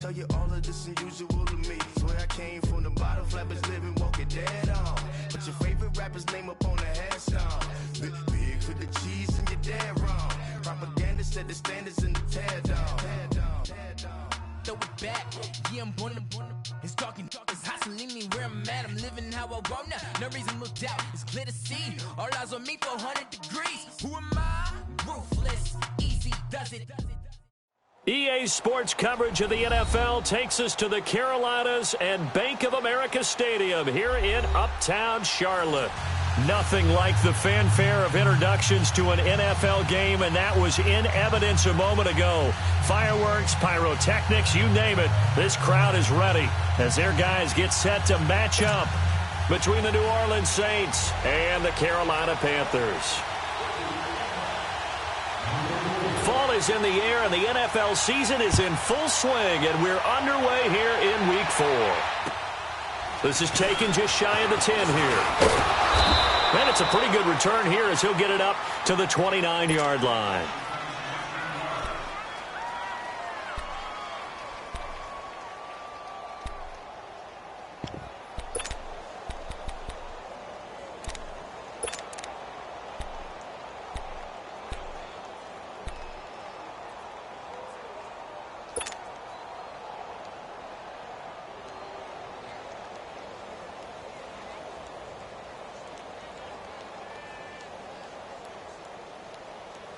tell you all of this unusual to me. Swear I came from the bottom, flappers living, walking dead on. But your favorite rapper's name up on the headstone. Big for the cheese and you're dead wrong. Propaganda set the standards in the tear down. Throw it back, yeah, I'm born to it's talking, it's hustling me where I'm at. I'm living how I want now. No reason to look out, it's clear to see. All eyes on me for 100 degrees. Who am I? Ruthless, easy does it. EA Sports coverage of the NFL takes us to the Carolinas and Bank of America Stadium here in Uptown Charlotte. Nothing like the fanfare of introductions to an NFL game, and that was in evidence a moment ago. Fireworks, pyrotechnics, you name it. This crowd is ready as their guys get set to match up between the New Orleans Saints and the Carolina Panthers. Fall is in the air, and the NFL season is in full swing, and we're underway here in Week 4. This is taken just shy of the 10 here. And it's a pretty good return here as he'll get it up to the 29-yard line.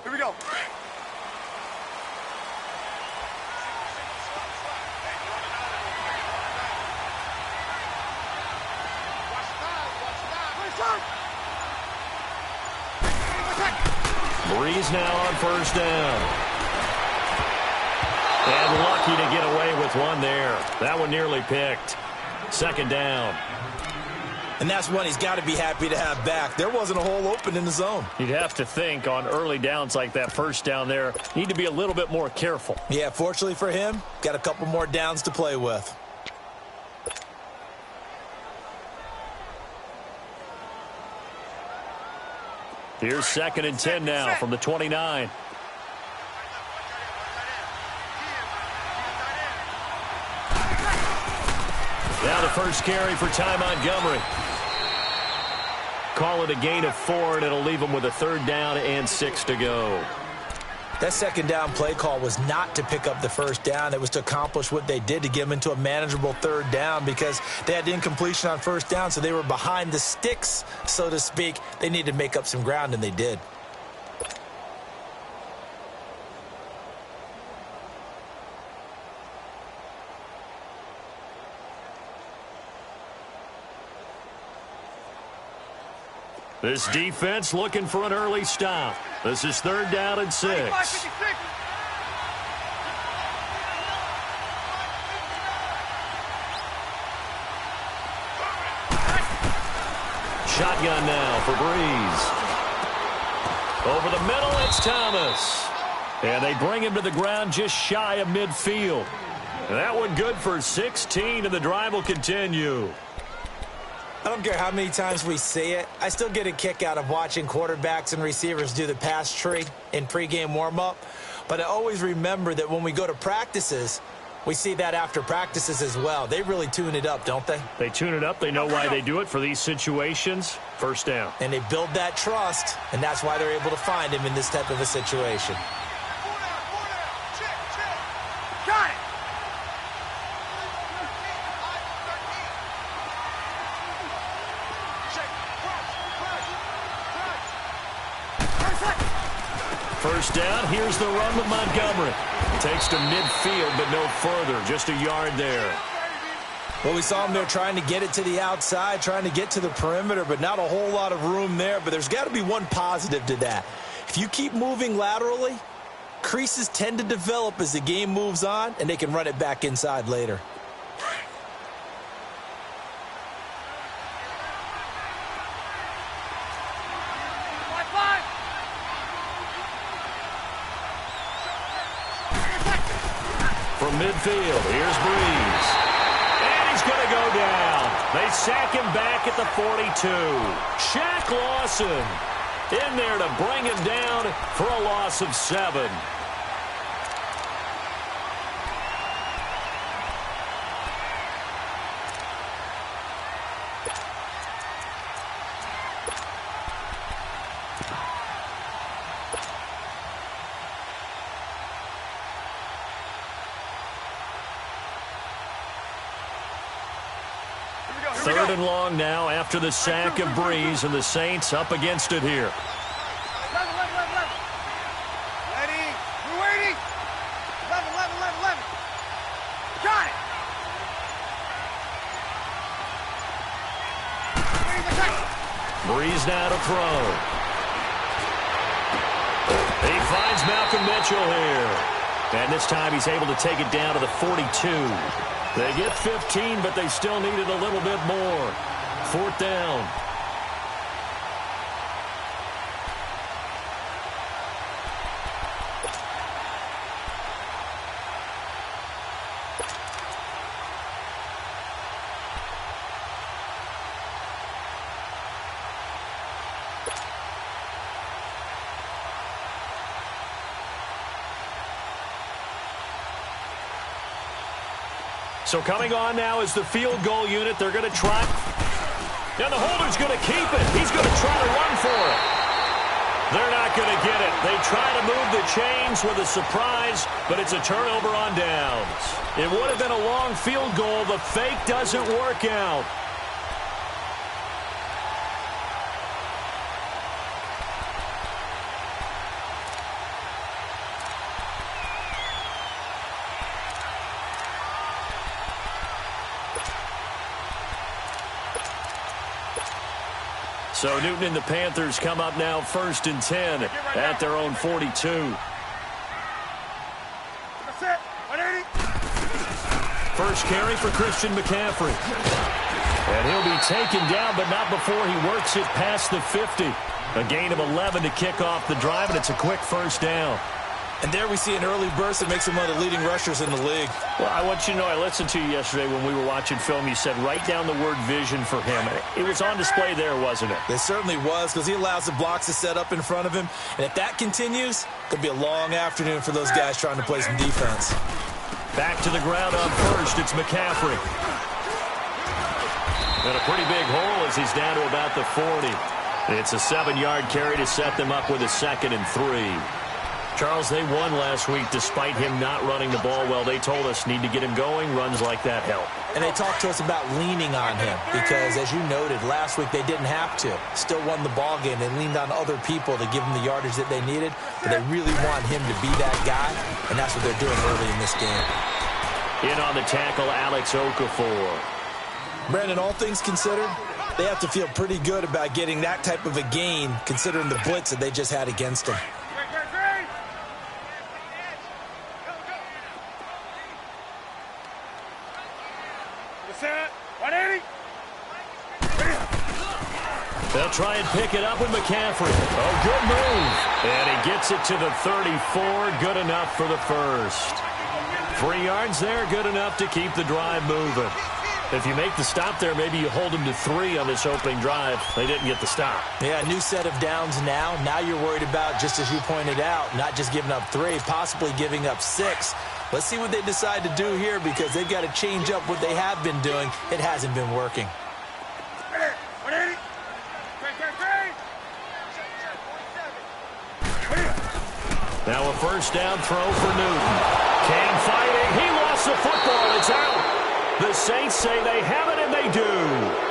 Here we go. Breeze now on first down. And lucky to get away with one there. That one nearly picked. Second down. And that's one he's got to be happy to have back. There wasn't a hole open in the zone. You'd have to think on early downs like that first down there, need to be a little bit more careful. Yeah, fortunately for him, got a couple more downs to play with. Here's 2nd and 10 now from the 29. Now the first carry for Ty Montgomery. Call it a gain of 4, and it'll leave them with a 3rd down and 6 to go. That second down play call was not to pick up the first down. It was to accomplish what they did to get them into a manageable 3rd down because they had incompletion on first down, so they were behind the sticks, so to speak. They needed to make up some ground, and they did. This defense looking for an early stop. This is 3rd down and 6. Shotgun now for Breeze. Over the middle, it's Thomas. And they bring him to the ground just shy of midfield. And that one good for 16, and the drive will continue. I don't care how many times we see it. I still get a kick out of watching quarterbacks and receivers do the pass tree in pregame warm-up. But I always remember that when we go to practices, we see that after practices as well. They really tune it up, don't they? They tune it up. They know why they do it for these situations. First down. And they build that trust, and that's why they're able to find him in this type of a situation. Got it. First down, here's the run with Montgomery. Takes to midfield, but no further, just a yard there. Well, we saw him there trying to get it to the outside, trying to get to the perimeter, but not a whole lot of room there. But there's got to be one positive to that. If you keep moving laterally, creases tend to develop as the game moves on, and they can run it back inside later. From midfield, here's Breeze. And he's going to go down. They sack him back at the 42. Shaq Lawson in there to bring him down for a loss of 7. 3rd and long now after the sack of Breeze, and the Saints up against it here. Ready? We're waiting. 11. Got it. Breeze now to throw. He finds Malcolm Mitchell here. And this time he's able to take it down to the 42. They get 15, but they still needed a little bit more. 4th down. So coming on now is the field goal unit. They're going to try. And the holder's going to keep it. He's going to try to run for it. They're not going to get it. They try to move the chains with a surprise, but it's a turnover on downs. It would have been a long field goal. The fake doesn't work out. So Newton and the Panthers come up now 1st and 10 at their own 42. That's it. 180. First carry for Christian McCaffrey. And he'll be taken down, but not before he works it past the 50. A gain of 11 to kick off the drive, and it's a quick 1st down. And there we see an early burst that makes him one of the leading rushers in the league. Well, I want you to know, I listened to you yesterday when we were watching film. You said write down the word vision for him. It was on display there, wasn't it? It certainly was, because he allows the blocks to set up in front of him. And if that continues, it could be a long afternoon for those guys trying to play some defense. Back to the ground on first. It's McCaffrey. And a pretty big hole as he's down to about the 40. It's a 7-yard carry to set them up with a 2nd and 3. Charles, they won last week despite him not running the ball well. They told us need to get him going. Runs like that help. And they talked to us about leaning on him because, as you noted, last week they didn't have to. Still won the ball game. They leaned on other people to give them the yardage that they needed, but they really want him to be that guy, and that's what they're doing early in this game. In on the tackle, Alex Okafor. Brandon, all things considered, they have to feel pretty good about getting that type of a gain considering the blitz that they just had against them. They'll try and pick it up with McCaffrey. Oh, good move. And he gets it to the 34. Good enough for the first. 3 yards there, good enough to keep the drive moving. If you make the stop there, maybe you hold them to 3 on this opening drive. They didn't get the stop. Yeah, new set of downs now. Now you're worried about, just as you pointed out, not just giving up 3, possibly giving up 6. Let's see what they decide to do here because they've got to change up what they have been doing. It hasn't been working. Now a first down throw for Newton. Cam fighting. He lost the football. It's out. The Saints say they have it, and they do.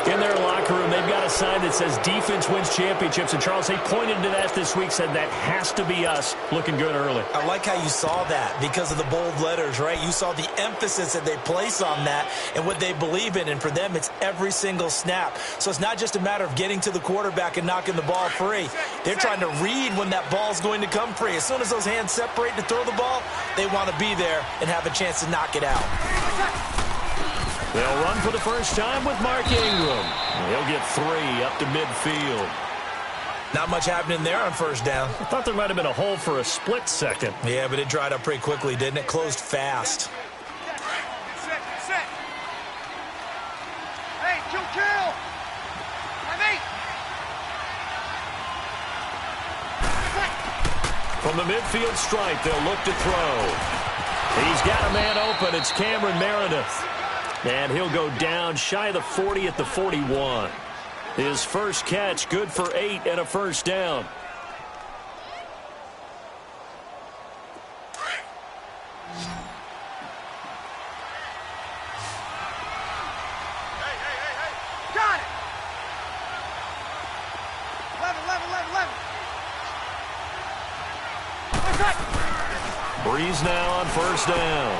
In their locker room, they've got a sign that says defense wins championships. And, Charles, they pointed to that this week, said that has to be us. Looking good early. I like how you saw that because of the bold letters, right? You saw the emphasis that they place on that and what they believe in. And for them, it's every single snap. So it's not just a matter of getting to the quarterback and knocking the ball free. They're trying to read when that ball's going to come free. As soon as those hands separate to throw the ball, they want to be there and have a chance to knock it out. They'll run for the first time with Mark Ingram. He'll get 3 up to midfield. Not much happening there on first down. I thought there might have been a hole for a split second. Yeah, but it dried up pretty quickly, didn't it? Closed fast. Hey, kill. From the midfield stripe, they'll look to throw. He's got a man open. It's Cameron Meredith. And he'll go down shy of the 40 at the 41. His first catch, good for 8 and a first down. Hey. Breeze now on first down.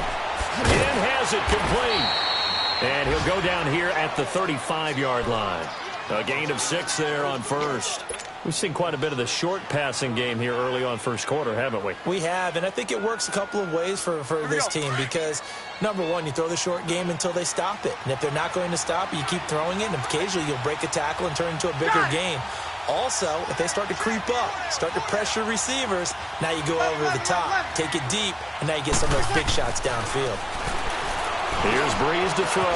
And has it complete. And he'll go down here at the 35-yard line. A gain of 6 there on first. We've seen quite a bit of the short passing game here early on first quarter, haven't we? We have, and I think it works a couple of ways for this team because, number one, you throw the short game until they stop it. And if they're not going to stop it, you keep throwing it, and occasionally you'll break a tackle and turn it into a bigger game. Also, if they start to creep up, start to pressure receivers, now you go over the top, take it deep, and now you get some of those big shots downfield. Here's Breeze to throw.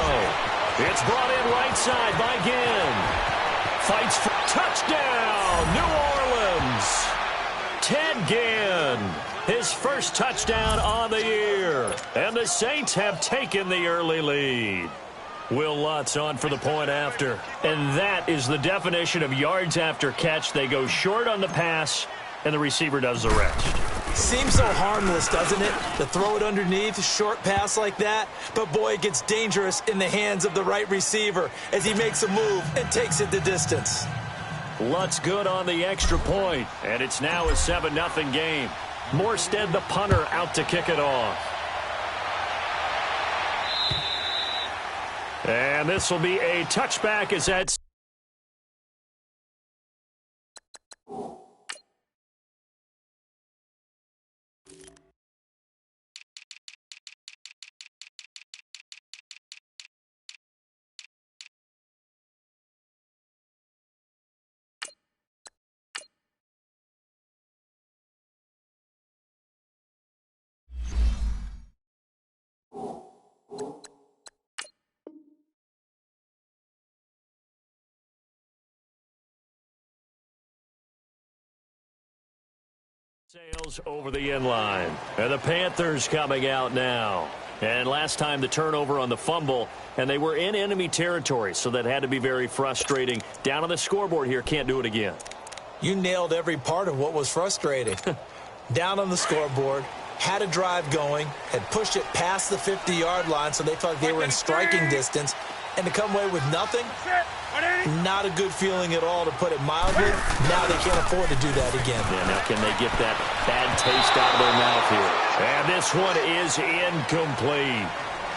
It's brought in right side by Ginn. Fights for touchdown, New Orleans. Ted Ginn, his first touchdown on the year. And the Saints have taken the early lead. Will Lutz on for the point after. And that is the definition of yards after catch. They go short on the pass, and the receiver does the rest. Seems so harmless, doesn't it? To throw it underneath, a short pass like that. But, boy, it gets dangerous in the hands of the right receiver as he makes a move and takes it the distance. Lutz good on the extra point, and it's now a 7-0 game. Morstead, the punter, out to kick it off. And this will be a touchback as that's sails over the end line. And the Panthers coming out now. And last time the turnover on the fumble, and they were in enemy territory, so that had to be very frustrating. Down on the scoreboard here, can't do it again. You nailed every part of what was frustrating. Down on the scoreboard, had a drive going, had pushed it past the 50-yard line so they felt like they were in striking distance, and to come away with nothing, not a good feeling at all, to put it mildly. Now they can't afford to do that again. Yeah, now can they get that bad taste out of their mouth here? And this one is incomplete.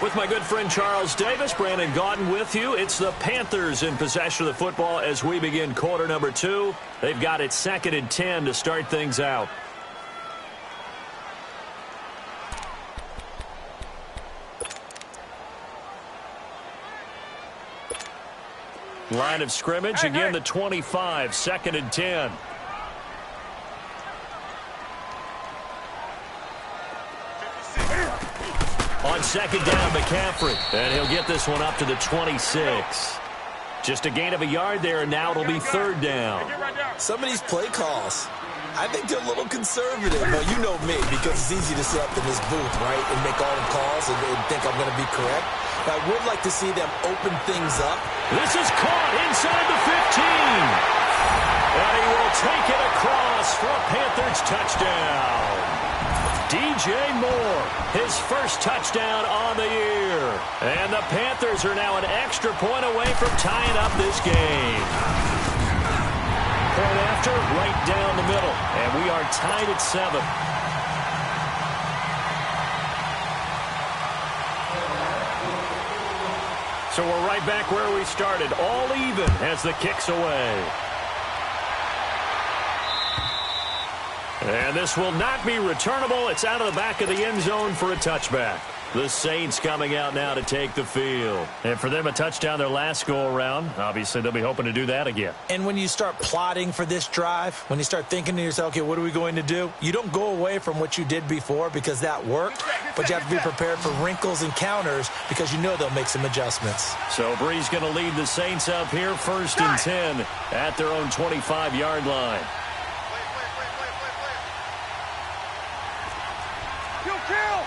With my good friend Charles Davis, Brandon Gaudin with you. It's the Panthers in possession of the football as we begin quarter number 2. They've got it 2nd and 10 to start things out. Line of scrimmage, again the 25, 2nd and 10. On 2nd down, McCaffrey, and he'll get this one up to the 26. Just a gain of a yard there, and now it'll be 3rd down. Some of these play calls, I think they're a little conservative. Well, you know me, because it's easy to sit up in this booth, right, and make all the calls and think I'm going to be correct. But I would like to see them open things up. This is caught inside the 15. And he will take it across for a Panthers touchdown. DJ Moore, his first touchdown on the year. And the Panthers are now an extra point away from tying up this game. Point after, right down the middle. And we are tied at 7. So we're right back where we started, all even as the kick's away. And this will not be returnable. It's out of the back of the end zone for a touchback. The Saints coming out now to take the field. And for them, a touchdown their last go-around. Obviously, they'll be hoping to do that again. And when you start plotting for this drive, when you start thinking to yourself, okay, what are we going to do? You don't go away from what you did before because that worked, but you have to be prepared for wrinkles and counters because you know they'll make some adjustments. So Breeze going to lead the Saints up here 1st and 10 at their own 25-yard line. Kill!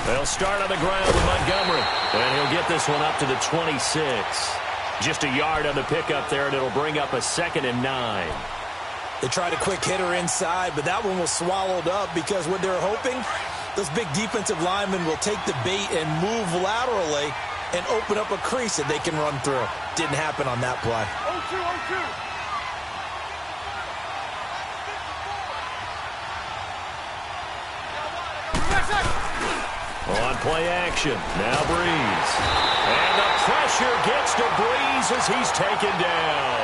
They'll start on the ground with Montgomery, and he'll get this one up to the 26. Just a yard on the pickup there, and it'll bring up a 2nd and 9. They tried a quick hitter inside, but that one was swallowed up because what they're hoping, those big defensive linemen will take the bait and move laterally and open up a crease that they can run through. Didn't happen on that play. 0-2, 0-2. On play action, now Breeze. And the pressure gets to Breeze as he's taken down.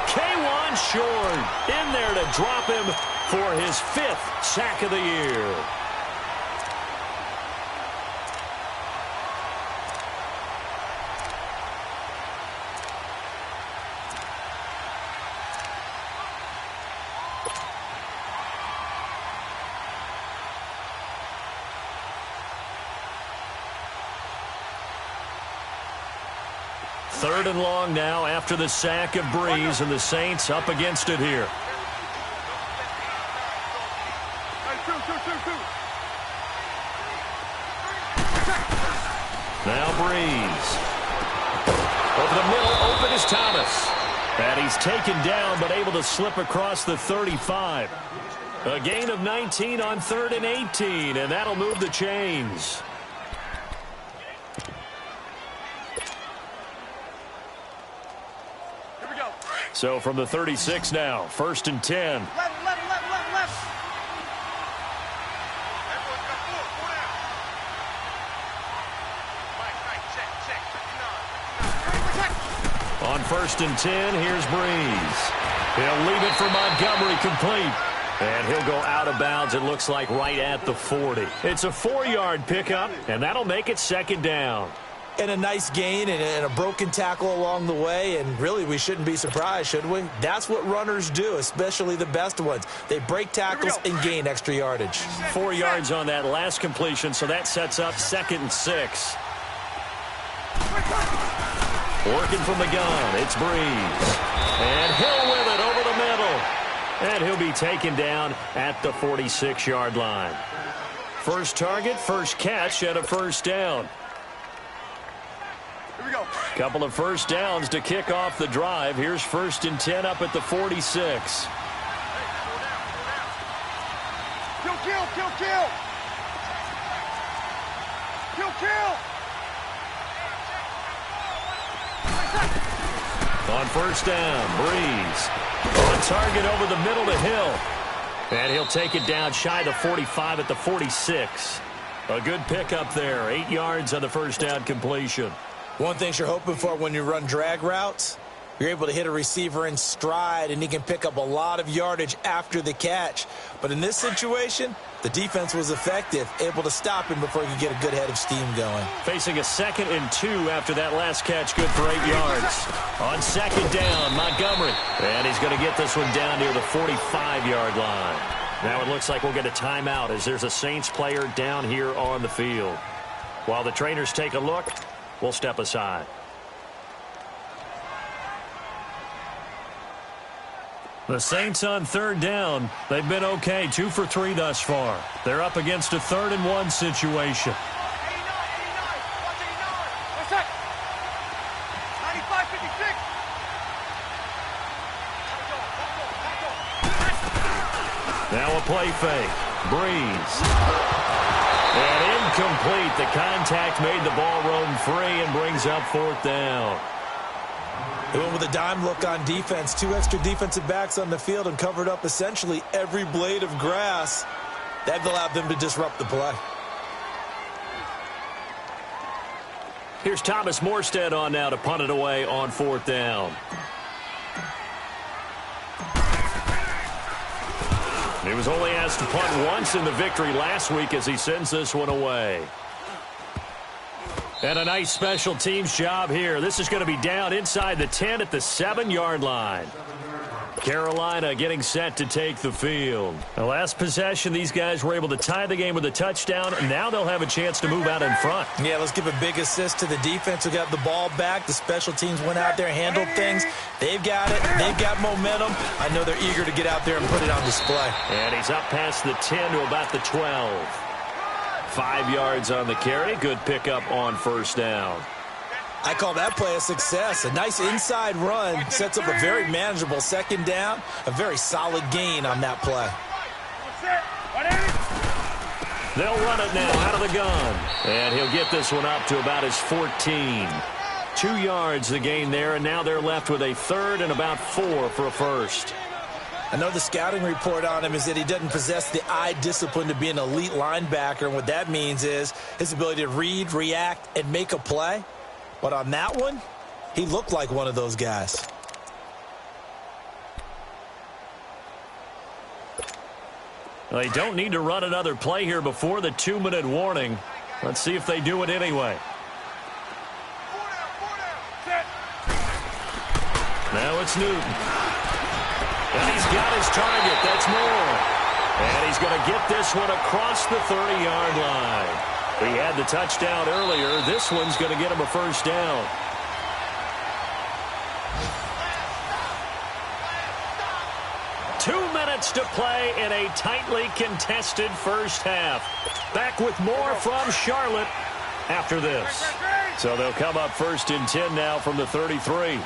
K1 short in there to drop him for his 5th sack of the year. Third and long now after the sack of Breeze, and the Saints up against it here. Now Breeze. Over the middle, open is Thomas. And he's taken down, but able to slip across the 35. A gain of 19 on 3rd and 18, and that'll move the chains. So from the 36 now, 1st and 10. Left. On 1st and 10, here's Breeze. He'll leave it for Montgomery, complete. And he'll go out of bounds, it looks like, right at the 40. It's a 4-yard pickup, and that'll make it 2nd down. And a nice gain and a broken tackle along the way, and really we shouldn't be surprised, should we? That's what runners do, especially the best ones. They break tackles and gain extra yardage. 4 yards on that last completion, so that sets up 2nd and 6. Working from the gun, it's Breeze. And Hill with it over the middle. And he'll be taken down at the 46-yard line. First target, first catch, and a 1st down. Couple of 1st downs to kick off the drive. Here's 1st and 10 up at the 46. Kill. On 1st down, Breeze. On target over the middle to Hill. And he'll take it down shy of the 45 at the 46. A good pickup there. 8 yards on the 1st down completion. One thing you're hoping for when you run drag routes, you're able to hit a receiver in stride, and he can pick up a lot of yardage after the catch. But in this situation, the defense was effective, able to stop him before he could get a good head of steam going. Facing a 2nd and 2 after that last catch, good for 8 yards. On 2nd down, Montgomery. And he's going to get this one down near the 45-yard line. Now it looks like we'll get a timeout as there's a Saints player down here on the field. While the trainers take a look, we'll step aside. The Saints on 3rd down. They've been okay, 2 for 3 thus far. They're up against a 3rd and 1 situation. Now a play fake. Breeze. And incomplete. The contact made the ball roam free and brings up 4th down. They went with a dime look on defense. 2 extra defensive backs on the field and covered up essentially every blade of grass. That allowed them to disrupt the play. Here's Thomas Morstead on now to punt it away on 4th down. He was only asked to punt once in the victory last week as he sends this one away. And a nice special teams job here. This is going to be down inside the 10 at the 7-yard line. Carolina getting set to take the field. The last possession, these guys were able to tie the game with a touchdown, and now they'll have a chance to move out in front. Yeah, let's give a big assist to the defense who got the ball back. The special teams went out there, handled things. They've got it. They've got momentum. I know they're eager to get out there and put it on display. And he's up past the 10 to about the 12. 5 yards on the carry. Good pickup on 1st down. I call that play a success. A nice inside run sets up a very manageable 2nd down. A very solid gain on that play. They'll run it now out of the gun. And he'll get this one up to about his 14. 2 yards the gain there, and now they're left with a third and about 4 for a first. I know the scouting report on him is that he doesn't possess the eye discipline to be an elite linebacker, and what that means is his ability to read, react, and make a play. But on that one, he looked like one of those guys. Well, they don't need to run another play here before the 2-minute warning. Let's see if they do it anyway. Now it's Newton. And he's got his target. That's Moore. And he's going to get this one across the 30-yard line. He had the touchdown earlier. This one's going to get him a first down. Two minutes to play in a tightly contested first half. Back with more from Charlotte after this. So they'll come up first and 10 now from the 33.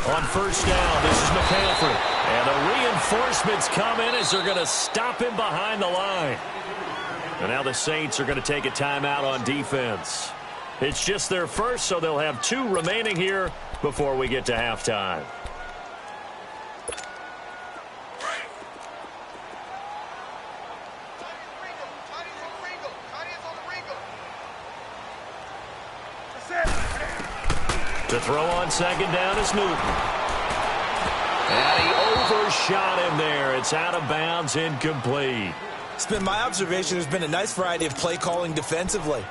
On first down, this is McCaffrey. And the reinforcements come in as they're going to stop him behind the line. And now the Saints are going to take a timeout on defense. It's just their first, so they'll have 2 remaining here before we get to halftime. To throw on second down is Newton. And he overshot him there. It's out of bounds, incomplete. It's been my observation there's been a nice variety of play calling defensively.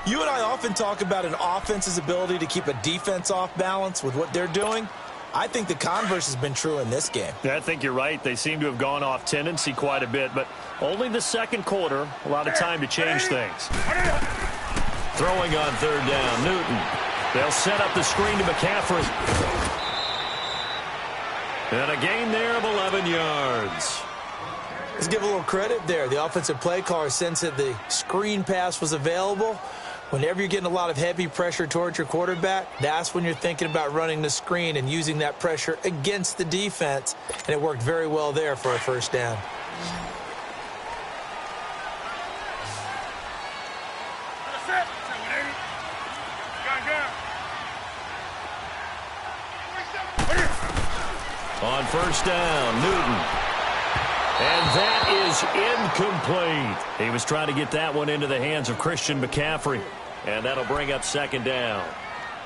You and I often talk about an offense's ability to keep a defense off balance with what they're doing. I think the converse has been true in this game. Yeah, I think you're right. They seem to have gone off tendency quite a bit, but only the second quarter, a lot of time to change things. Throwing on third down, Newton. They'll set up the screen to McCaffrey. And a gain there of 11 yards. Let's give a little credit there. The offensive play caller sensed that the screen pass was available. Whenever you're getting a lot of heavy pressure towards your quarterback, that's when you're thinking about running the screen and using that pressure against the defense. And it worked very well there for a first down. On first down, Newton. And that is incomplete. He was trying to get that one into the hands of Christian McCaffrey. And that'll bring up second down.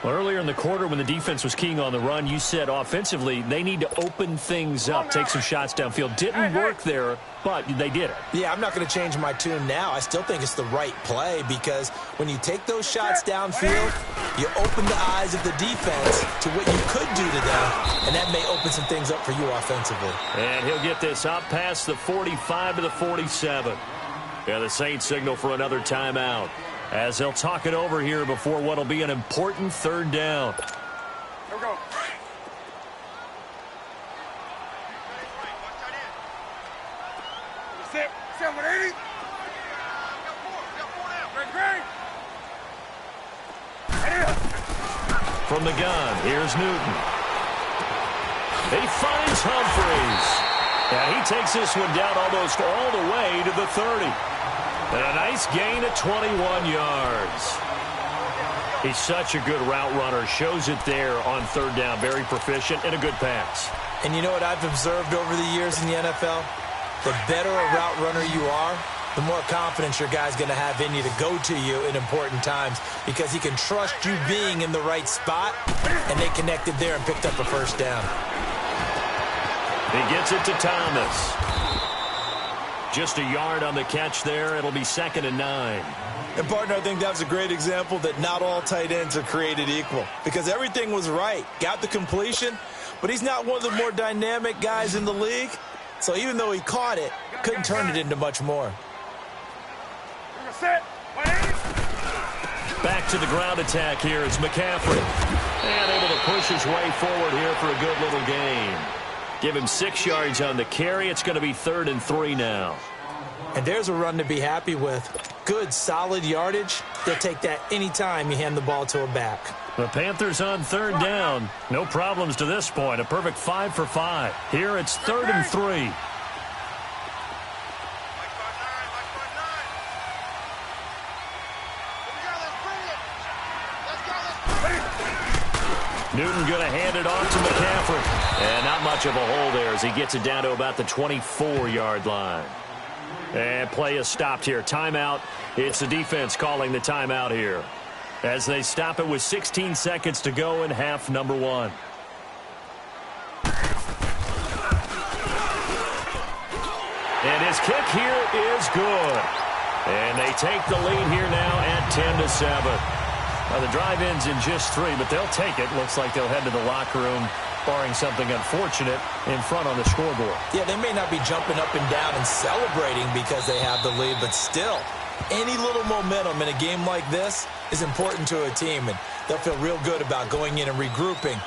Well, earlier in the quarter when the defense was keying on the run, you said offensively they need to open things up, take some shots downfield. Didn't work there, but they did it. Yeah, I'm not going to change my tune now. I still think it's the right play because when you take those shots downfield, you open the eyes of the defense to what you could do to them, and that may open some things up for you offensively. And he'll get this up past the 45 to the 47. Yeah, the Saints signal for another timeout as they'll talk it over here before what will be an important third down. Here we go. Sit. 780. From the gun, here's Newton. He finds Humphreys. And he takes this one down almost all the way to the 30. And a nice gain of 21 yards. He's such a good route runner. Shows it there on third down. Very proficient and a good pass. And you know what I've observed over the years in the NFL? The better a route runner you are, the more confidence your guy's going to have in you to go to you in important times because he can trust you being in the right spot, and they connected there and picked up a first down. He gets it to Thomas. Just a yard on the catch there. It'll be second and 9. And, partner, I think that's a great example that not all tight ends are created equal because everything was right. Got the completion, but he's not one of the more dynamic guys in the league. So even though he caught it, couldn't turn it into much more. Back to the ground attack here. It's McCaffrey. And able to push his way forward here for a good little gain. Give him 6 yards on the carry. It's going to be 3rd and 3 now. And there's a run to be happy with. Good, solid yardage. They'll take that anytime you hand the ball to a back. The Panthers on third down. No problems to this point. A perfect 5 for 5. Here it's 3rd and 3. Newton going to hand it off to McCaffrey. And not much of a hole there as he gets it down to about the 24-yard line. And play is stopped here. Timeout. It's the defense calling the timeout here, as they stop it with 16 seconds to go in half number 1. And his kick here is good. And they take the lead here now at 10-7. Well, the drive ends in just 3, but they'll take it. Looks like they'll head to the locker room, barring something unfortunate, in front on the scoreboard. Yeah, they may not be jumping up and down and celebrating because they have the lead, but still, any little momentum in a game like this is important to a team, and they'll feel real good about going in and regrouping,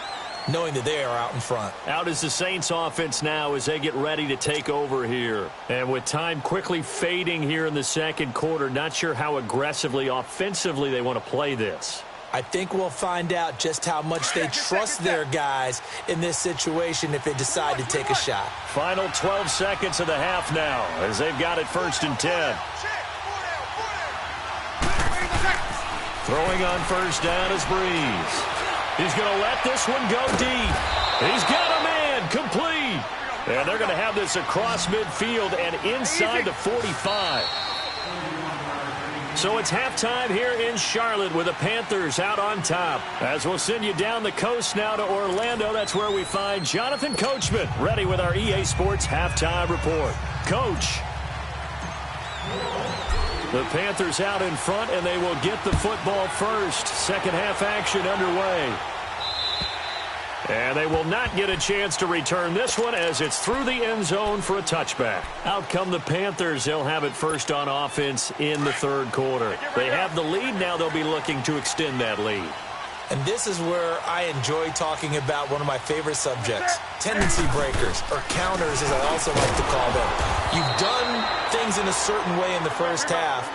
knowing that they are out in front. Out is the Saints offense now as they get ready to take over here. And with time quickly fading here in the second quarter, not sure how aggressively, offensively they want to play this. I think we'll find out just how much they trust their guys in this situation if they decide to take a shot. Final 12 seconds of the half now as they've got it 1st and 10. Throwing on 1st down is Breeze. He's going to let this one go deep. He's got a man complete. And they're going to have this across midfield and inside the 45. So it's halftime here in Charlotte with the Panthers out on top. As we'll send you down the coast now to Orlando, that's where we find Jonathan Coachman, ready with our EA Sports halftime report. Coach. The Panthers out in front, and they will get the football first. Second half action underway. And they will not get a chance to return this one as it's through the end zone for a touchback. Out come the Panthers. They'll have it first on offense in the third quarter. They have the lead. Now they'll be looking to extend that lead. And this is where I enjoy talking about one of my favorite subjects, tendency breakers, or counters as I also like to call them. You've done things in a certain way in the first half,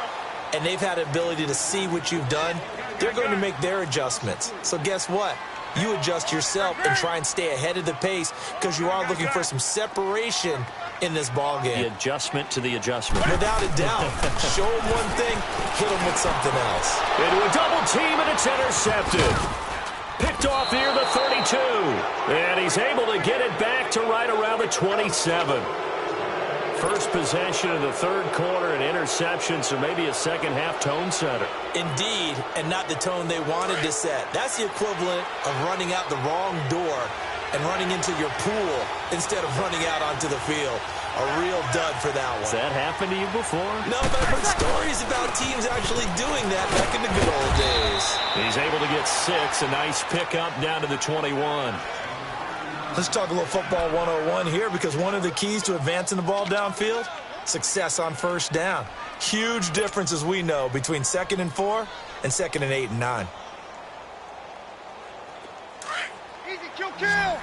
and they've had the ability to see what you've done. They're going to make their adjustments. So guess what? You adjust yourself and try and stay ahead of the pace because you are looking for some separation in this ball game. The adjustment to the adjustment. Without a doubt. Show them one thing, hit them with something else. Into a double team, and it's intercepted. Picked off near the 32. And he's able to get it back to right around the 27. First possession of the third quarter, an interception, so maybe a second half tone setter. Indeed, and not the tone they wanted to set. That's the equivalent of running out the wrong door and running into your pool instead of running out onto the field. A real dud for that one. Has that happened to you before? No, but I've heard stories about teams actually doing that back in the good old days. He's able to get 6, a nice pickup down to the 21. Let's talk a little football 101 here because one of the keys to advancing the ball downfield, success on first down. Huge difference, as we know, between 2nd and 4 and 2nd and 8 and 9. Easy, kill. Check.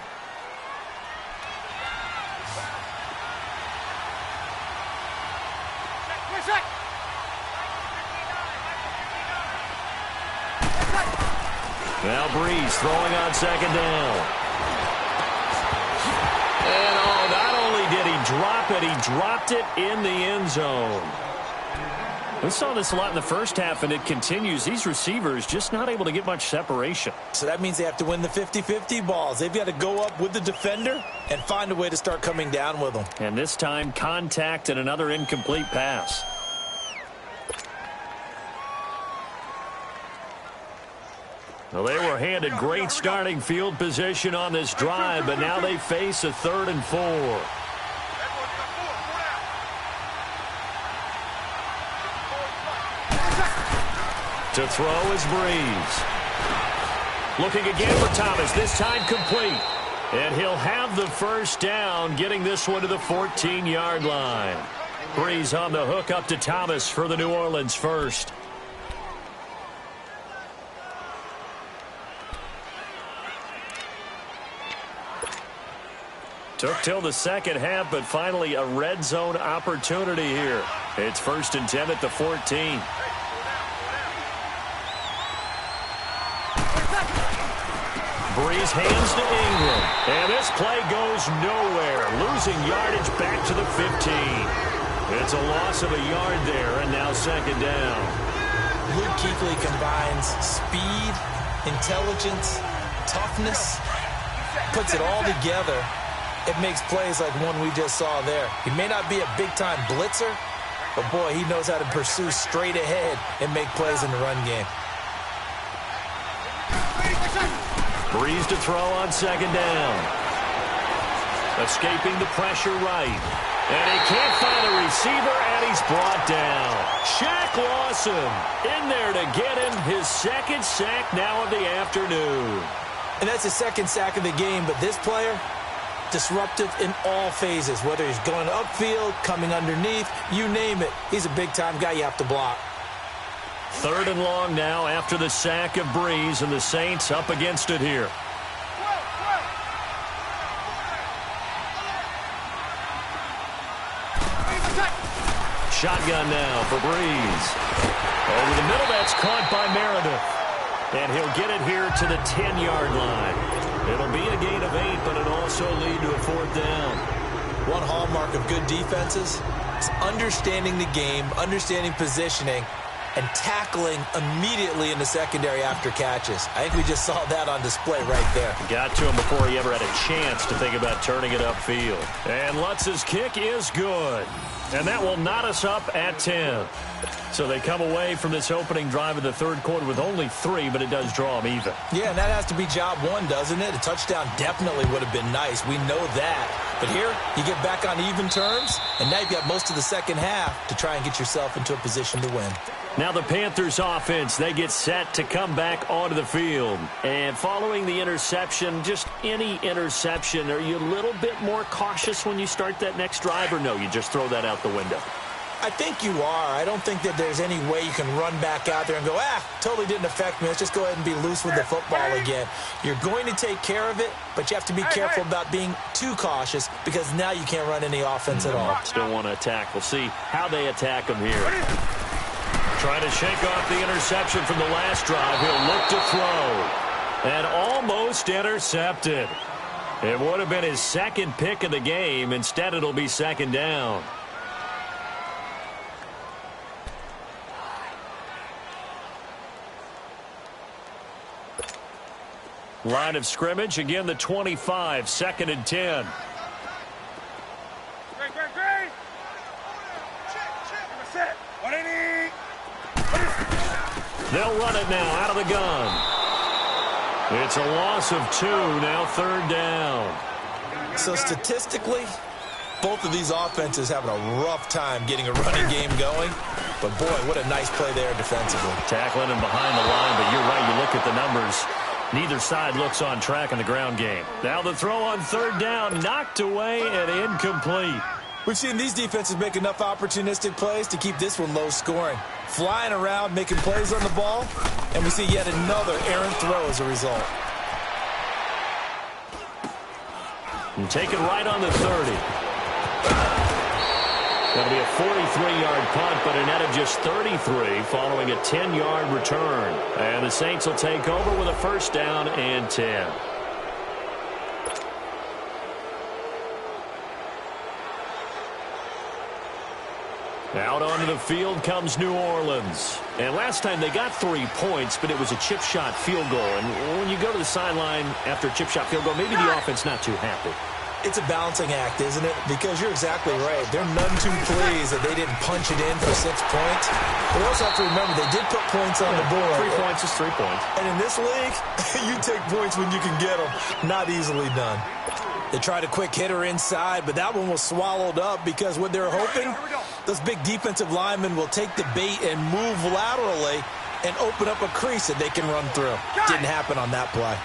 Now Breeze throwing on 2nd down. And not only did he drop it, he dropped it in the end zone. We saw this a lot in the first half, and it continues. These receivers just not able to get much separation. So that means they have to win the 50-50 balls. They've got to go up with the defender and find a way to start coming down with them. And this time, contact and another incomplete pass. Well, they were handed great starting field position on this drive, but now they face a 3rd and 4. To throw is Breeze. Looking again for Thomas, this time complete. And he'll have the first down, getting this one to the 14-yard line. Breeze on the hook up to Thomas for the New Orleans first. Took till the second half, but finally a red zone opportunity here. It's 1st and 10 at the 14. Breeze hands to Ingram. And this play goes nowhere. Losing yardage back to the 15. It's a loss of a yard there, and now second down. Luke Kuechly combines speed, intelligence, toughness, puts it all together. It makes plays like one we just saw there. He may not be a big-time blitzer, but, boy, he knows how to pursue straight ahead and make plays in the run game. Breeze to throw on second down. Escaping the pressure right. And he can't find a receiver, and he's brought down. Shaq Lawson in there to get him his second sack now of the afternoon. And that's his second sack of the game, but this player, disruptive in all phases, whether he's going upfield, coming underneath, you name it. He's a big-time guy you have to block. Third and long now after the sack of Breeze, and the Saints up against it here. Shotgun now for Breeze. Over the middle, that's caught by Meredith. And he'll get it here to the 10-yard line. It'll be a gain of 8, but it'll also lead to a fourth down. One hallmark of good defenses is understanding the game, understanding positioning, and tackling immediately in the secondary after catches. I think we just saw that on display right there. Got to him before he ever had a chance to think about turning it upfield. And Lutz's kick is good. And that will knot us up at 10. So they come away from this opening drive of the third quarter with only 3, but it does draw them even. Yeah, and that has to be job one, doesn't it? A touchdown definitely would have been nice. We know that. But here, you get back on even terms, and now you've got most of the second half to try and get yourself into a position to win. Now the Panthers offense, they get set to come back onto the field. And following the interception, just any interception, are you a little bit more cautious when you start that next drive, or no, you just throw that out the window? I think you are. I don't think that there's any way you can run back out there and go, totally didn't affect me. Let's just go ahead and be loose with the football again. You're going to take care of it, but you have to be careful about being too cautious because now you can't run any offense at all. Still want to attack. We'll see how they attack him here. Trying to shake off the interception from the last drive. He'll look to throw. And almost intercepted. It would have been his second pick of the game. Instead, it'll be second down. Line of scrimmage, again the 25, second and 10. They'll run it now out of the gun. It's a loss of 2, now third down. So statistically, both of these offenses having a rough time getting a running game going. But boy, what a nice play there defensively. Tackling him behind the line, but you're right, you look at the numbers. Neither side looks on track in the ground game. Now the throw on third down, knocked away and incomplete. We've seen these defenses make enough opportunistic plays to keep this one low scoring. Flying around, making plays on the ball, and we see yet another errant throw as a result. And take it right on the 30. That'll be a 43-yard punt, but a net of just 33 following a 10-yard return. And the Saints will take over with a first down and 10. Out onto the field comes New Orleans. And last time they got 3 points, but it was a chip shot field goal. And when you go to the sideline after a chip shot field goal, maybe the offense not too happy. It's a balancing act, isn't it? Because you're exactly right. They're none too pleased that they didn't punch it in for 6 points. But we also have to remember they did put points on the board. 3 points is 3 points. And in this league, you take points when you can get them. Not easily done. They tried a quick hitter inside, but that one was swallowed up because what they're hoping, those big defensive linemen will take the bait and move laterally and open up a crease that they can run through. Didn't happen on that play.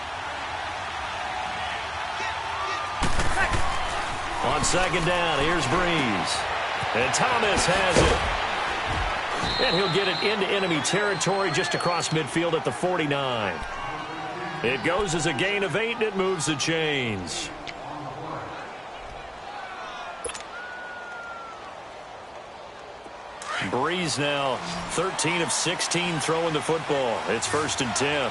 On second down, here's Breeze. And Thomas has it. And he'll get it into enemy territory just across midfield at the 49. It goes as a gain of 8, and it moves the chains. Breeze now 13 of 16 throwing the football. It's first and 10.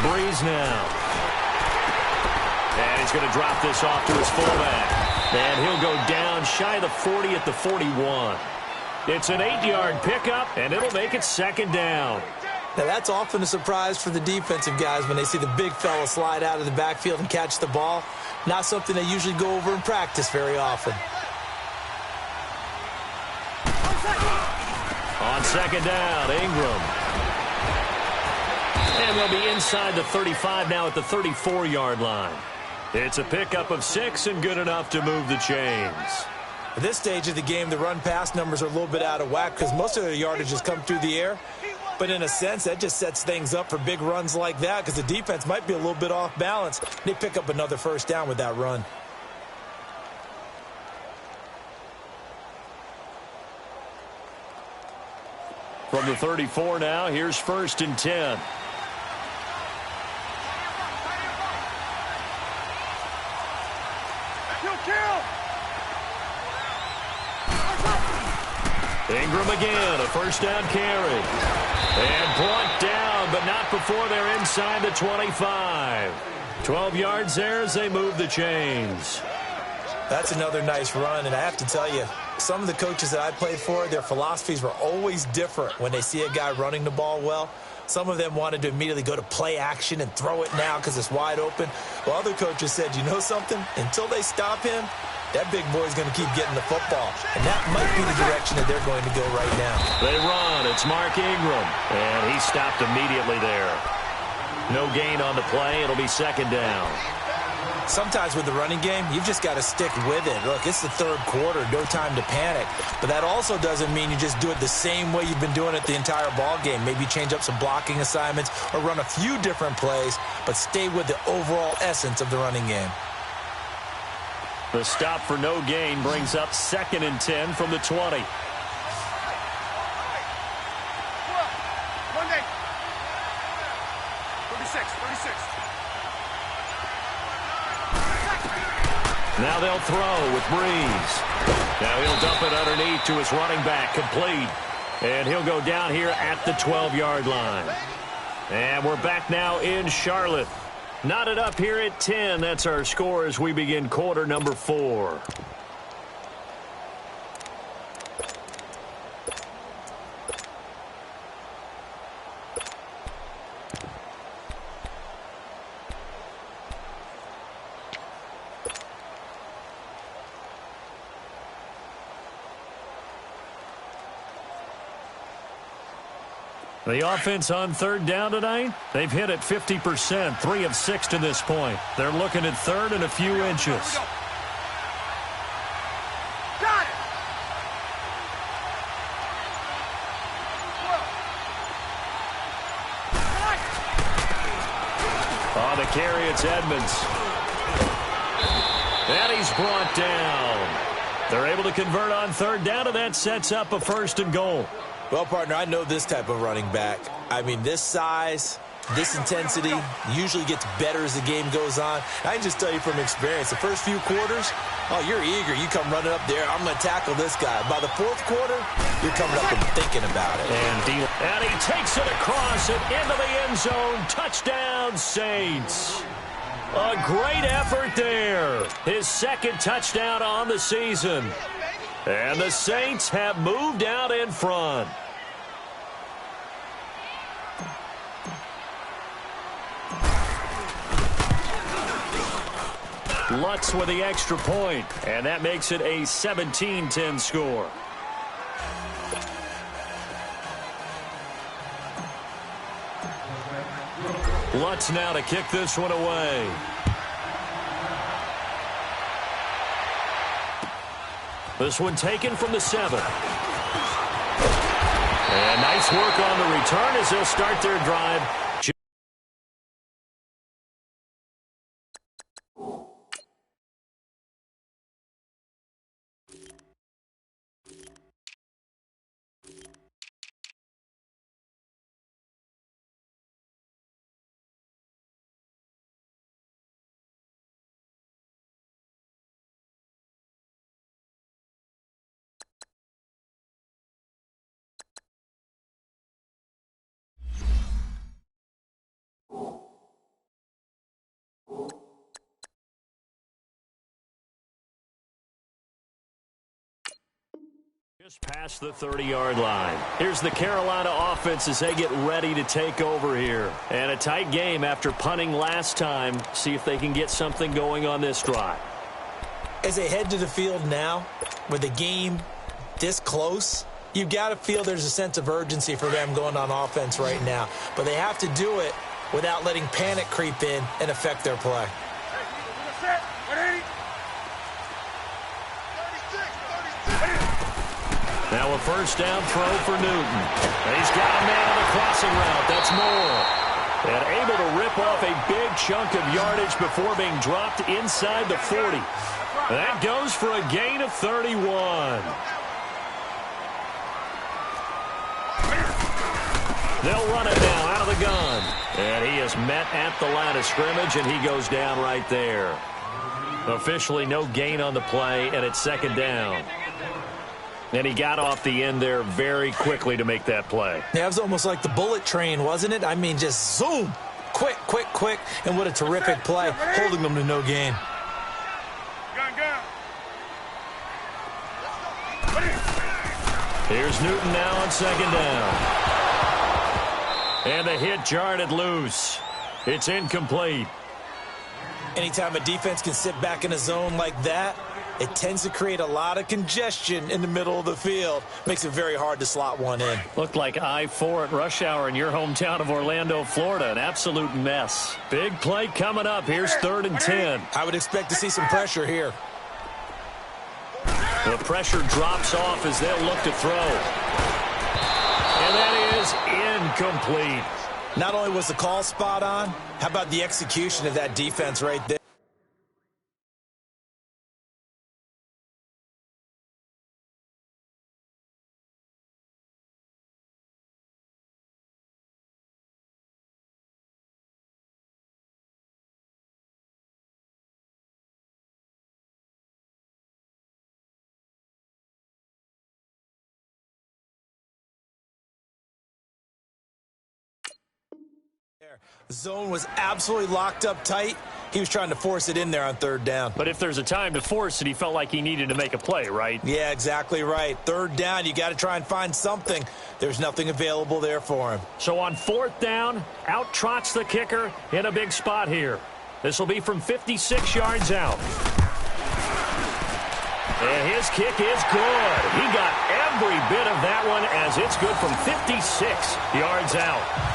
Breeze now. And he's going to drop this off to his fullback. And he'll go down shy of the 40 at the 41. It's an 8-yard pickup, and it'll make it second down. Now, that's often a surprise for the defensive guys when they see the big fella slide out of the backfield and catch the ball. Not something they usually go over in practice very often. On second down, Ingram. And they'll be inside the 35 now at the 34-yard line. It's a pickup of 6 and good enough to move the chains. At this stage of the game, the run-pass numbers are a little bit out of whack because most of their yardage has come through the air. But in a sense, that just sets things up for big runs like that because the defense might be a little bit off balance. They pick up another first down with that run. From the 34 now, here's 1st and 10. Ingram again, a first down carry. And brought down, but not before they're inside the 25. 12 yards there as they move the chains. That's another nice run, and I have to tell you, some of the coaches that I played for, their philosophies were always different when they see a guy running the ball well. Some of them wanted to immediately go to play action and throw it now because it's wide open. While other coaches said, you know something? Until they stop him, that big boy's going to keep getting the football. And that might be the direction that they're going to go right now. They run. It's Mark Ingram. And he stopped immediately there. No gain on the play. It'll be second down. Sometimes with the running game, you've just got to stick with it. Look, it's the third quarter, no time to panic. But that also doesn't mean you just do it the same way you've been doing it the entire ball game. Maybe change up some blocking assignments or run a few different plays, but stay with the overall essence of the running game. The stop for no gain brings up 2nd and 10 from the 20. Monday. 36. Now they'll throw with Breeze. Now he'll dump it underneath to his running back, complete. And he'll go down here at the 12-yard line. And we're back now in Charlotte. Knotted up here at 10. That's our score as we begin quarter number 4. The offense on third down tonight, they've hit it 50%, 3 of 6 to this point. They're looking at third and a few inches. Got it. On the carry, it's Edmonds. And he's brought down. They're able to convert on third down, and that sets up a 1st and goal. Well, partner, I know this type of running back. I mean, this size, this intensity usually gets better as the game goes on. I can just tell you from experience, the first few quarters, oh, you're eager. You come running up there, I'm going to tackle this guy. By the 4th quarter, you're coming up and thinking about it. And he takes it across and into the end zone. Touchdown, Saints. A great effort there. His 2nd touchdown on the season. And the Saints have moved out in front. Lutz with the extra point, and that makes it a 17-10 score. Lutz now to kick this one away. This one taken from the 7. And nice work on the return as they'll start their drive Just past the 30-yard line. Here's the Carolina offense as they get ready to take over here. And a tight game after punting last time. See if they can get something going on this drive. As they head to the field now, with the game this close, you've got to feel there's a sense of urgency for them going on offense right now. But they have to do it without letting panic creep in and affect their play. Now a first down throw for Newton. And he's got a man on the crossing route. That's Moore. And able to rip off a big chunk of yardage before being dropped inside the 40. That goes for a gain of 31. They'll run it now out of the gun. And he is met at the line of scrimmage, and he goes down right there. Officially no gain on the play, and it's second down. And he got off the end there very quickly to make that play. Yeah, it was almost like the bullet train, wasn't it? I mean, just zoom. Quick, quick, quick. And what a terrific play, holding them to no gain. Here's Newton now on second down. And the hit jarred it loose. It's incomplete. Anytime a defense can sit back in a zone like that, it tends to create a lot of congestion in the middle of the field. Makes it very hard to slot one in. Looked like I-4 at rush hour in your hometown of Orlando, Florida. An absolute mess. Big play coming up. Here's 3rd and 10. I would expect to see some pressure here. The pressure drops off as they'll look to throw. And that is incomplete. Not only was the call spot on, how about the execution of that defense right there? Zone was absolutely locked up tight. He was trying to force it in there on 3rd down. But if there's a time to force it, he felt like he needed to make a play, right? Yeah, exactly right. 3rd down, you got to try and find something. There's nothing available there for him. So on 4th down, out trots the kicker in a big spot here. This will be from 56 yards out. And his kick is good. He got every bit of that one as it's good from 56 yards out.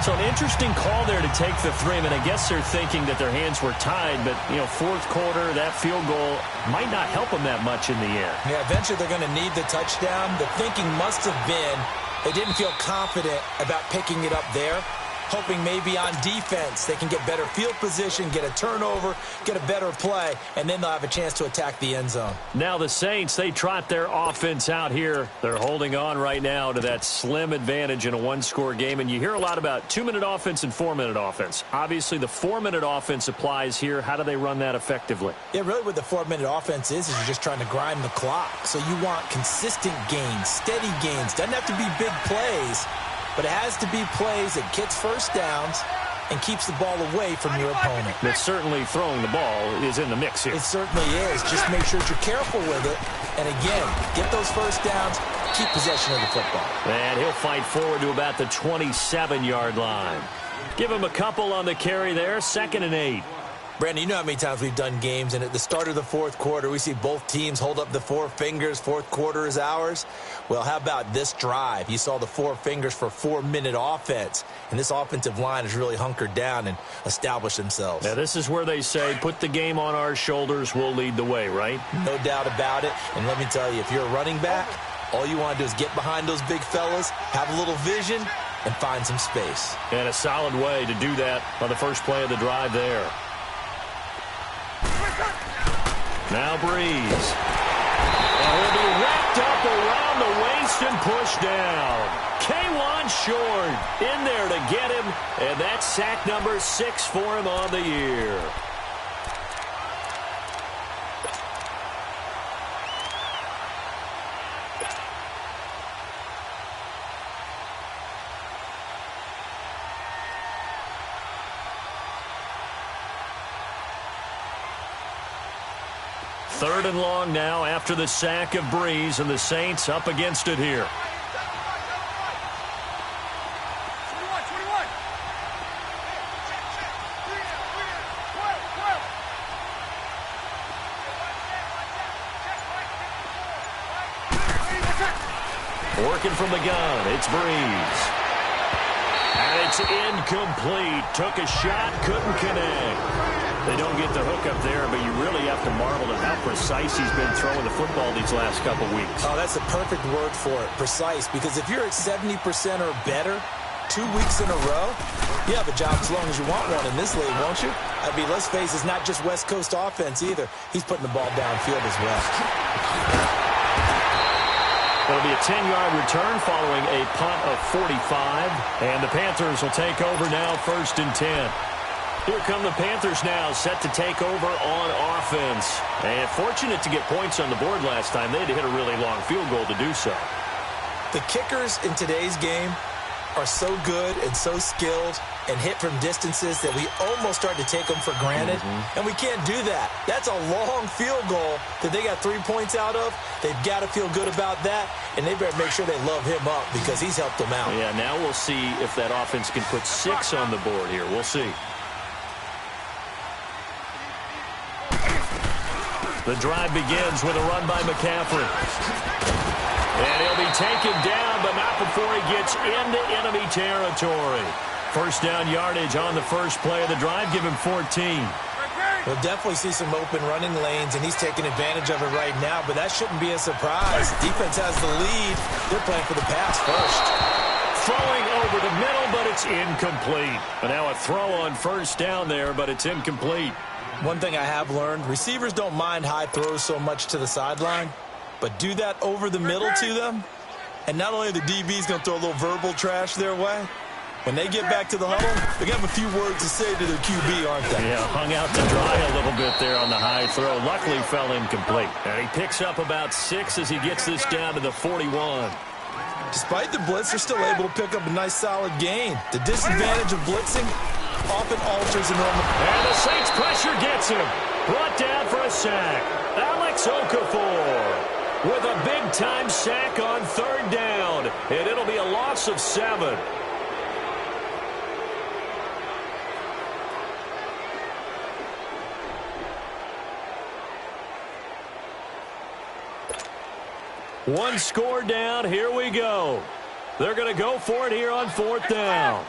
So an interesting call there to take the 3. I mean, I guess they're thinking that their hands were tied, but, you know, 4th quarter, that field goal might not help them that much in the end. Yeah, eventually they're going to need the touchdown. The thinking must have been they didn't feel confident about picking it up there, hoping maybe on defense they can get better field position, get a turnover, get a better play, and then they'll have a chance to attack the end zone. Now the Saints, they trot their offense out here. They're holding on right now to that slim advantage in a one-score game, and you hear a lot about 2-minute offense and 4-minute offense. Obviously, the 4-minute offense applies here. How do they run that effectively? Yeah, really what the 4-minute offense is you're just trying to grind the clock. So you want consistent gains, steady gains. Doesn't have to be big plays, but it has to be plays that gets first downs and keeps the ball away from your opponent. But certainly throwing the ball is in the mix here. It certainly is. Just make sure that you're careful with it. And again, get those first downs, keep possession of the football. And he'll fight forward to about the 27-yard line. Give him a couple on the carry there, 2nd and 8. Brandon, you know how many times we've done games, and at the start of the 4th quarter, we see both teams hold up the 4 fingers, 4th quarter is ours. Well, how about this drive? You saw the 4 fingers for 4-minute offense, and this offensive line has really hunkered down and established themselves. Now, this is where they say, put the game on our shoulders, we'll lead the way, right? No doubt about it, and let me tell you, if you're a running back, all you want to do is get behind those big fellas, have a little vision, and find some space. And a solid way to do that on the first play of the drive there. Now Breeze. And he'll be wrapped up around the waist and pushed down. K1 short in there to get him. And that's sack number 6 for him on the year. 3rd and long now after the sack of Breeze, and the Saints up against it here. Working from the gun, it's Breeze. And it's incomplete. Took a shot, couldn't connect. They don't get the hook up there, but you really have to marvel at how precise he's been throwing the football these last couple weeks. Oh, that's the perfect word for it, precise, because if you're at 70% or better 2 weeks in a row, you have a job as long as you want one in this league, won't you? I mean, let's face it, it's not just West Coast offense either. He's putting the ball downfield as well. It'll be a 10-yard return following a punt of 45, and the Panthers will take over now 1st and 10. Here come the Panthers now, set to take over on offense. And fortunate to get points on the board last time. They had to hit a really long field goal to do so. The kickers in today's game are so good and so skilled and hit from distances that we almost start to take them for granted. And we can't do that. That's a long field goal that they got 3 points out of. They've got to feel good about that, and they better make sure they love him up because he's helped them out. Yeah, now we'll see if that offense can put 6 on the board here. We'll see. The drive begins with a run by McCaffrey. And he'll be taken down, but not before he gets into enemy territory. 1st down yardage on the first play of the drive. Give him 14. We'll definitely see some open running lanes, and he's taking advantage of it right now, but that shouldn't be a surprise. Defense has the lead. They're playing for the pass first. Throwing over the middle, but it's incomplete. And now a throw on 1st down there, but it's incomplete. One thing I have learned, receivers don't mind high throws so much to the sideline, but do that over the middle to them, and not only the DB's going to throw a little verbal trash their way, when they get back to the huddle, they're going to have a few words to say to their QB, aren't they? Yeah, hung out to dry a little bit there on the high throw. Luckily fell incomplete. And he picks up about 6 as he gets this down to the 41. Despite the blitz, they're still able to pick up a nice solid gain. The disadvantage of blitzing often alters the normal. And the Saints pressure gets him. Brought down for a sack. Alex Okafor with a big-time sack on 3rd down. And it'll be a loss of 7. One score down. Here we go. They're going to go for it here on 4th down.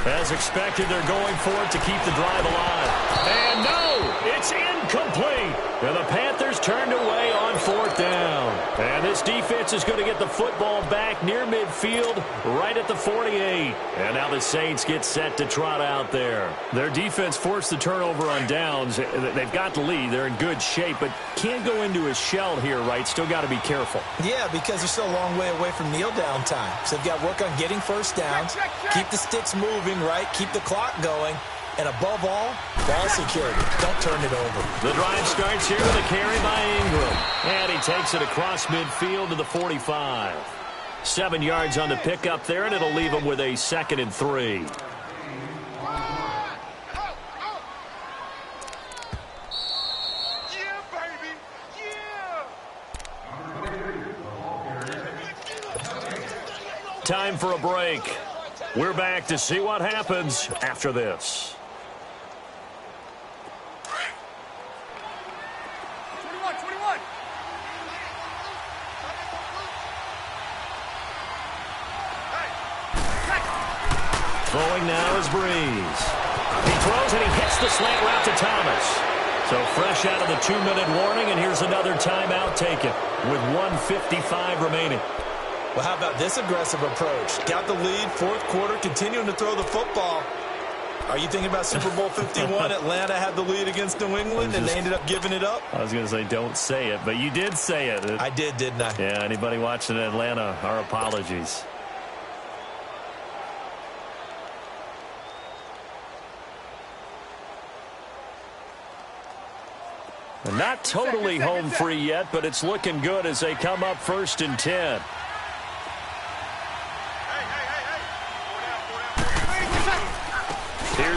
As expected, they're going for it to keep the drive alive. And no, it's incomplete. And the Panthers turned away on 4th down. And this defense is going to get the football back near midfield, right at the 48. And now the Saints get set to trot out there. Their defense forced the turnover on downs. They've got the lead. They're in good shape, but can't go into a shell here, right? Still got to be careful. Yeah, because they're still a long way away from kneel down time. So they've got to work on getting 1st downs, keep the sticks moving, right? Keep the clock going. And above all, ball security. Don't turn it over. The drive starts here with a carry by Ingram. And he takes it across midfield to the 45. 7 yards on the pickup there, and it'll leave him with a 2nd and 3. Yeah, baby. Yeah. Time for a break. We're back to see what happens after this. Throwing now is Breeze. He throws and he hits the slant route to Thomas. So fresh out of the 2-minute warning, and here's another timeout taken with 1:55 remaining. Well, how about this aggressive approach? Got the lead, 4th quarter, continuing to throw the football. Are you thinking about Super Bowl 51? Atlanta had the lead against New England, and they ended up giving it up? I was going to say don't say it, but you did say it. I did, didn't I? Yeah, anybody watching Atlanta, our apologies. Not totally home free yet, but it's looking good as they come up 1st and 10.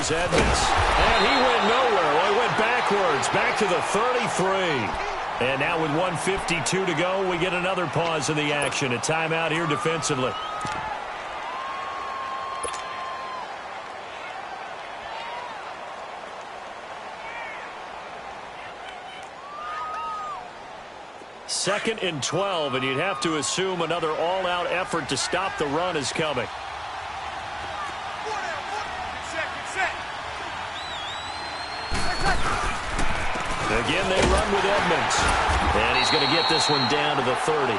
Here's Edmonds. And he went nowhere. Well, he went backwards, back to the 33. And now with 1:52 to go, we get another pause in the action. A timeout here defensively. Second and 12, and you'd have to assume another all-out effort to stop the run is coming. Again, they run with Edmonds. And he's going to get this one down to the 30.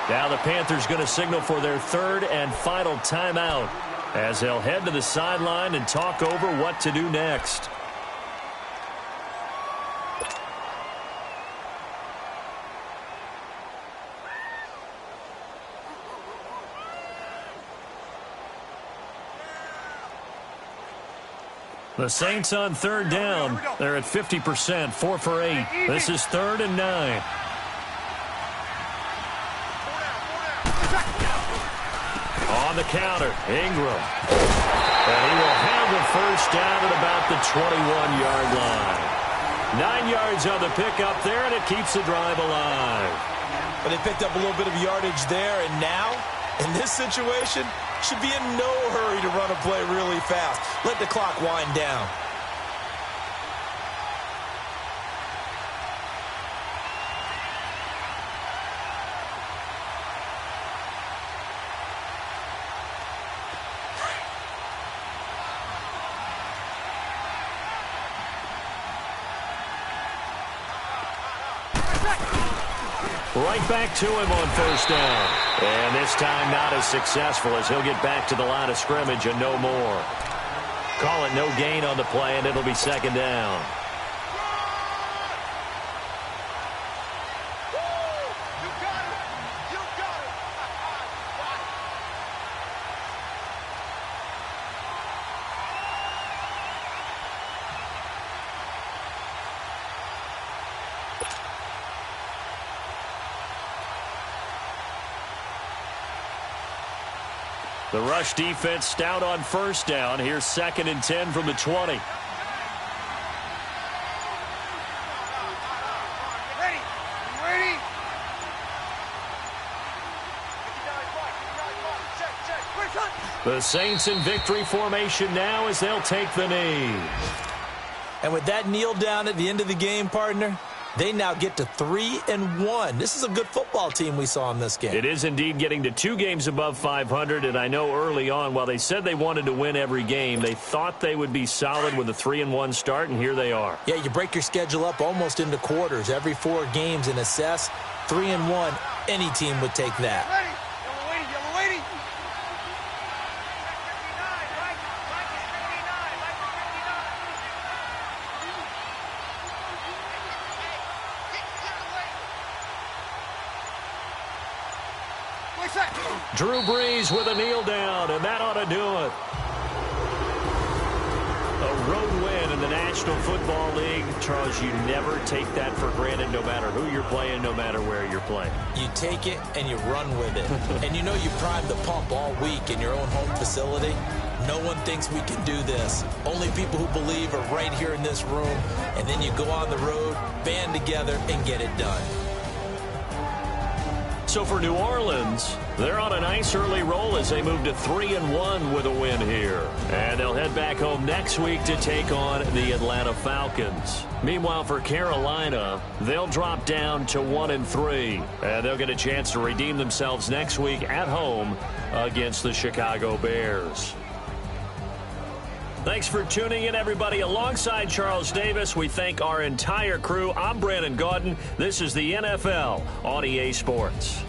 Now the Panthers going to signal for their third and final timeout as they'll head to the sideline and talk over what to do next. The Saints on third down. They're at 50%, 4 for 8. This is 3rd and 9. On the counter, Ingram. And he will have the first down at about the 21-yard line. 9 yards on the pickup there, and it keeps the drive alive. But they picked up a little bit of yardage there, and now, in this situation, should be in no hurry to run a play really fast. Let the clock wind down. Right back to him on first down. And this time not as successful as he'll get back to the line of scrimmage and no more. Call it no gain on the play, and it'll be second down. The rush defense stout on first down. Here's 2nd and 10 from the 20. The Saints in victory formation now as they'll take the knee. And with that kneel down at the end of the game, partner, they now get to 3-1. This is a good football team we saw in this game. It is indeed getting to 2 games above 500, and I know early on, while they said they wanted to win every game, they thought they would be solid with a 3-1 start, and here they are. Yeah, you break your schedule up almost into quarters, every 4 games, and assess 3-1. Any team would take that. Drew Brees with a kneel down, and that ought to do it. A road win in the National Football League. Charles, you never take that for granted no matter who you're playing, no matter where you're playing. You take it and you run with it. And you know you primed the pump all week in your own home facility. No one thinks we can do this. Only people who believe are right here in this room. And then you go on the road, band together, and get it done. So for New Orleans, they're on a nice early roll as they move to 3-1 with a win here. And they'll head back home next week to take on the Atlanta Falcons. Meanwhile, for Carolina, they'll drop down to 1-3. And they'll get a chance to redeem themselves next week at home against the Chicago Bears. Thanks for tuning in, everybody. Alongside Charles Davis, we thank our entire crew. I'm Brandon Gaudin. This is the NFL on EA Sports.